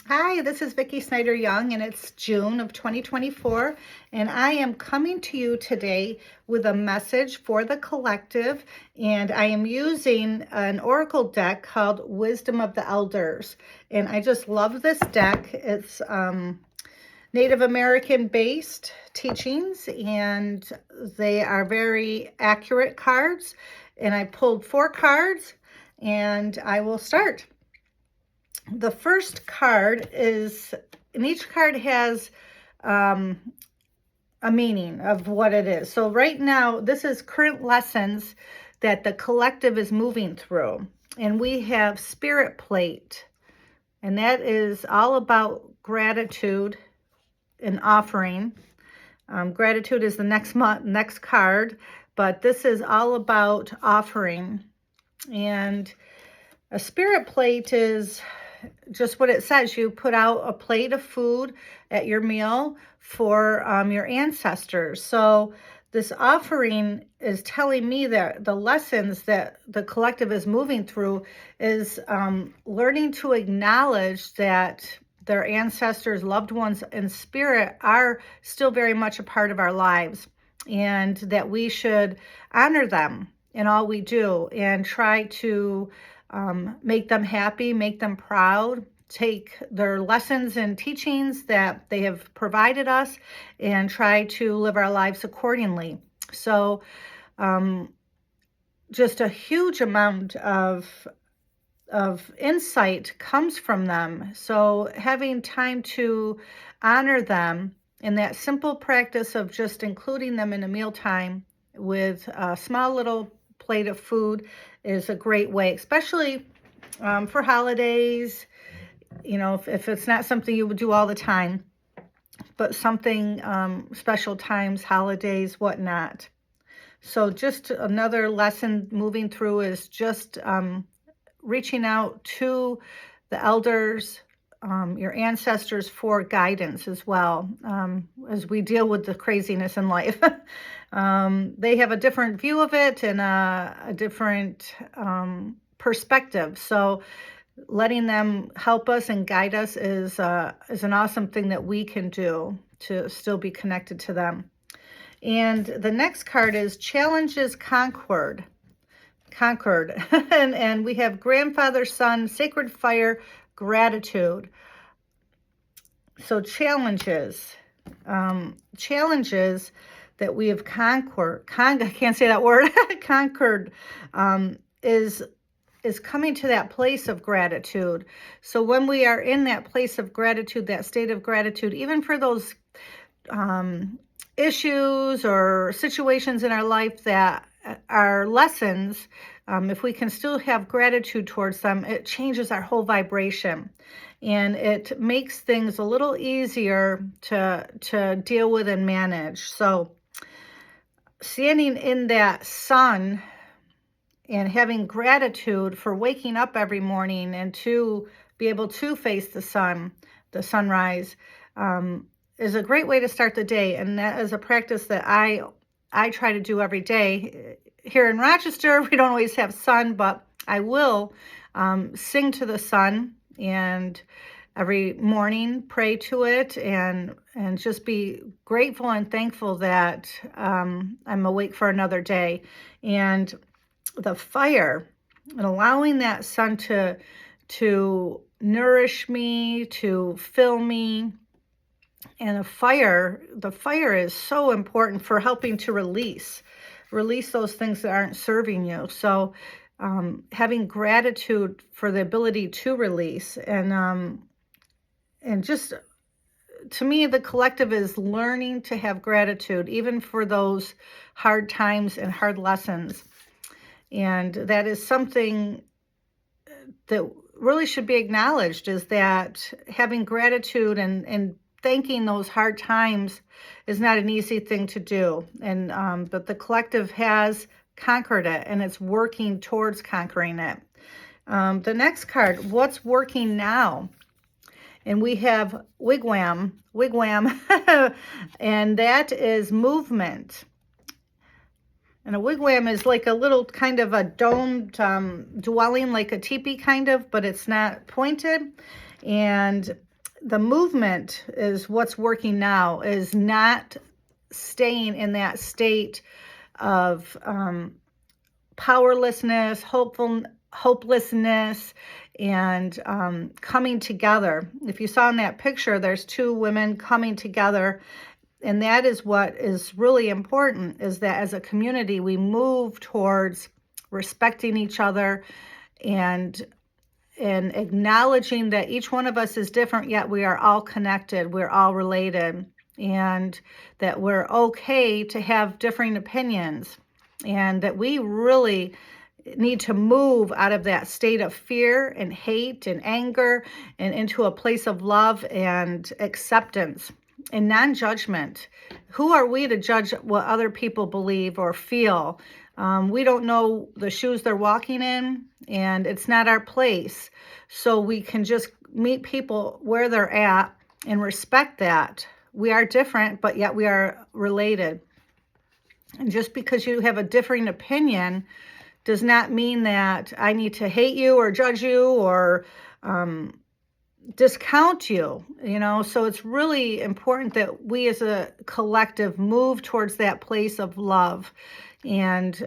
Hi, this is Vicki Snyder-Young, and it's June of 2024, and I am coming to you today with a message for the collective, and I am using an oracle deck called Wisdom of the Elders, and I just love this deck. It's Native American based teachings, and they are very accurate cards, and I pulled 4 cards, and I will start. The first card is, and each card has a meaning of what it is. So right now, this is current lessons that the collective is moving through. And we have Spirit Plate, and that is all about gratitude and offering. Gratitude is the next card, but this is all about offering. And a Spirit Plate is just what it says. You put out a plate of food at your meal for your ancestors. So this offering is telling me that the lessons that the collective is moving through is learning to acknowledge that their ancestors, loved ones in spirit, are still very much a part of our lives, and that we should honor them in all we do and try to make them happy, make them proud, take their lessons and teachings that they have provided us and try to live our lives accordingly. So just a huge amount of insight comes from them. So having time to honor them in that simple practice of just including them in a mealtime with a small little plate of food is a great way, especially for holidays. You know, if it's not something you would do all the time, but something special times, holidays, whatnot. So just another lesson moving through is just reaching out to the elders, your ancestors, for guidance as well, as we deal with the craziness in life. They have a different view of it and a different perspective. So letting them help us and guide us is an awesome thing that we can do to still be connected to them. And the next card is Challenges Conquered. and we have Grandfather, Son, Sacred Fire, Gratitude. So challenges that we have conquered, I can't say that word, conquered, is coming to that place of gratitude. So when we are in that place of gratitude, that state of gratitude, even for those issues or situations in our life that are lessons, if we can still have gratitude towards them, it changes our whole vibration. And it makes things a little easier to deal with and manage. So standing in that sun and having gratitude for waking up every morning and to be able to face the sunrise, is a great way to start the day. And that is a practice that I try to do every day. Here in Rochester, we don't always have sun, but I will sing to the sun and every morning pray to it and just be grateful and thankful that I'm awake for another day. And the fire and allowing that sun to nourish me, to fill me. And the fire is so important for helping to release those things that aren't serving you. So having gratitude for the ability to release, and just, to me, the collective is learning to have gratitude even for those hard times and hard lessons. And that is something that really should be acknowledged, is that having gratitude and thanking those hard times is not an easy thing to do. And but the collective has conquered it, and it's working towards conquering it. The next card, What's Working Now? And we have wigwam, and that is movement. And a wigwam is like a little kind of a domed dwelling, like a teepee kind of, but it's not pointed. And the movement is what's working now, is not staying in that state of powerlessness, hopelessness, and coming together. If you saw in that picture, there's two women coming together, and that is what is really important, is that as a community, we move towards respecting each other and acknowledging that each one of us is different, yet we are all connected, we're all related, and that we're okay to have differing opinions, and that we really need to move out of that state of fear and hate and anger and into a place of love and acceptance and non-judgment. Who are we to judge what other people believe or feel? We don't know the shoes they're walking in, and it's not our place. So we can just meet people where they're at and respect that. We are different, but yet we are related. And just because you have a differing opinion does not mean that I need to hate you or judge you or discount you, so it's really important that we as a collective move towards that place of love and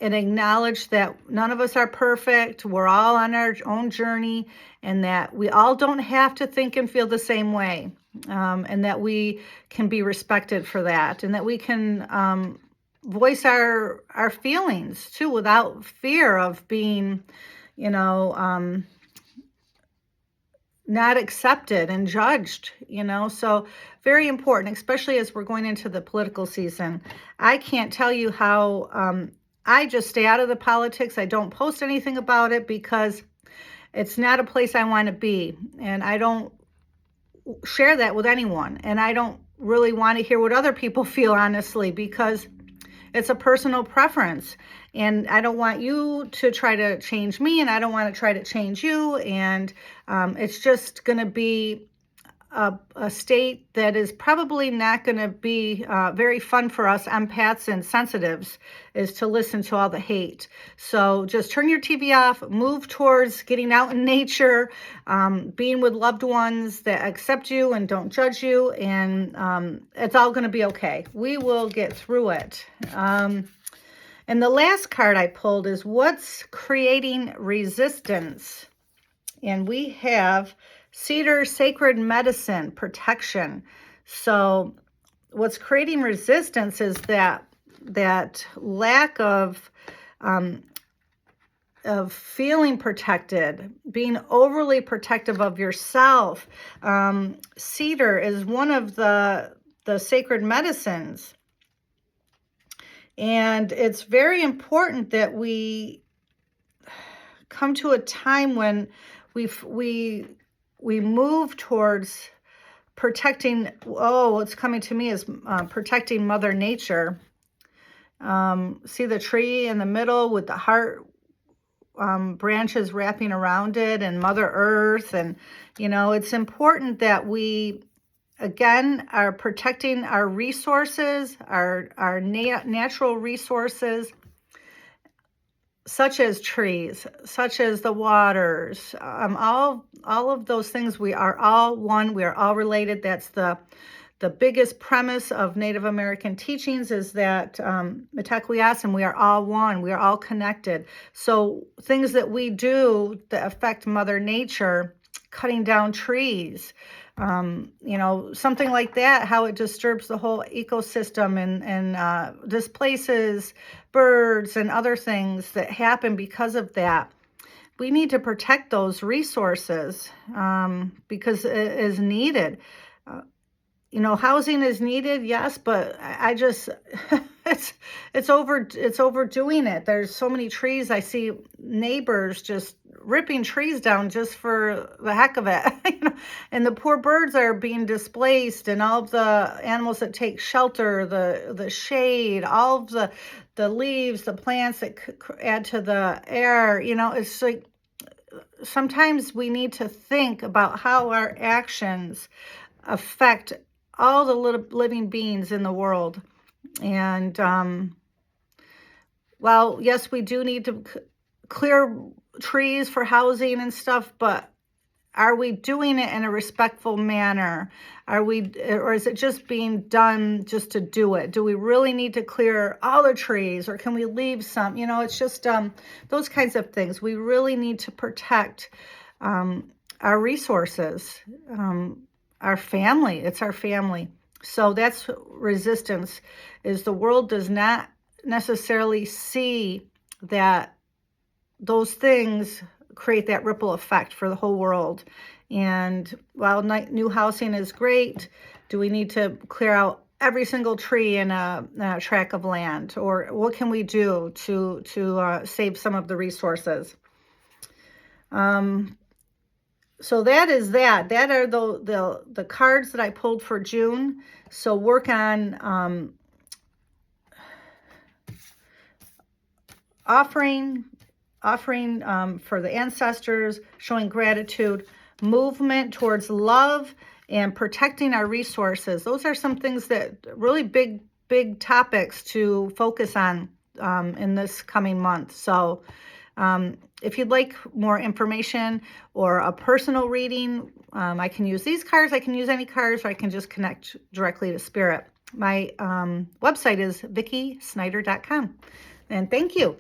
acknowledge that none of us are perfect. We're all on our own journey, and that we all don't have to think and feel the same way, and that we can be respected for that, and that we can voice our feelings too without fear of being, not accepted and judged, so very important, especially as we're going into the political season. I can't tell you how I just stay out of the politics. I don't post anything about it because it's not a place I want to be, and I don't share that with anyone, and I don't really want to hear what other people feel, honestly, because it's a personal preference, and I don't want you to try to change me, and I don't want to try to change you, and it's just going to be a state that is probably not going to be very fun for us empaths and sensitives, is to listen to all the hate. So just turn your TV off, move towards getting out in nature, being with loved ones that accept you and don't judge you, and it's all going to be okay. We will get through it. And the last card I pulled is what's creating resistance? And we have cedar, sacred medicine, protection. So what's creating resistance is that lack of feeling protected, being overly protective of yourself. Cedar is one of the sacred medicines. And it's very important that we come to a time when we move towards protecting. What's coming to me is protecting Mother Nature. See the tree in the middle with the heart branches wrapping around it, and Mother Earth. And, it's important that we, again, are protecting our resources, our natural resources, such as trees, such as the waters, all of those things. We are all one. We are all related. That's the biggest premise of Native American teachings, is that Mitakuye, we are all one. We are all connected. So things that we do that affect Mother Nature, cutting down trees, something like that, how it disturbs the whole ecosystem and displaces birds and other things that happen because of that. We need to protect those resources because it is needed. Housing is needed, yes, but I just it's overdoing it. There's so many trees. I see neighbors just ripping trees down just for the heck of it, and the poor birds are being displaced, and all of the animals that take shelter, the shade, all of the leaves, the plants that add to the air. It's like sometimes we need to think about how our actions affect all the little living beings in the world. And well, yes, we do need to clear trees for housing and stuff, but Are we doing it in a respectful manner? Or is it just being done just to do it? Do we really need to clear all the trees, or can we leave some? It's just those kinds of things. We really need to protect our resources, our family. It's our family. So that's resistance, is the world does not necessarily see that those things create that ripple effect for the whole world. And while new housing is great, do we need to clear out every single tree in a tract of land? Or what can we do to save some of the resources? So that is that. That are the cards that I pulled for June. So work on offering for the ancestors, showing gratitude, movement towards love, and protecting our resources. Those are some things that really big topics to focus on in this coming month. So if you'd like more information or a personal reading, I can use these cards, I can use any cards, or I can just connect directly to Spirit. My website is vickysnyder.com. And thank you.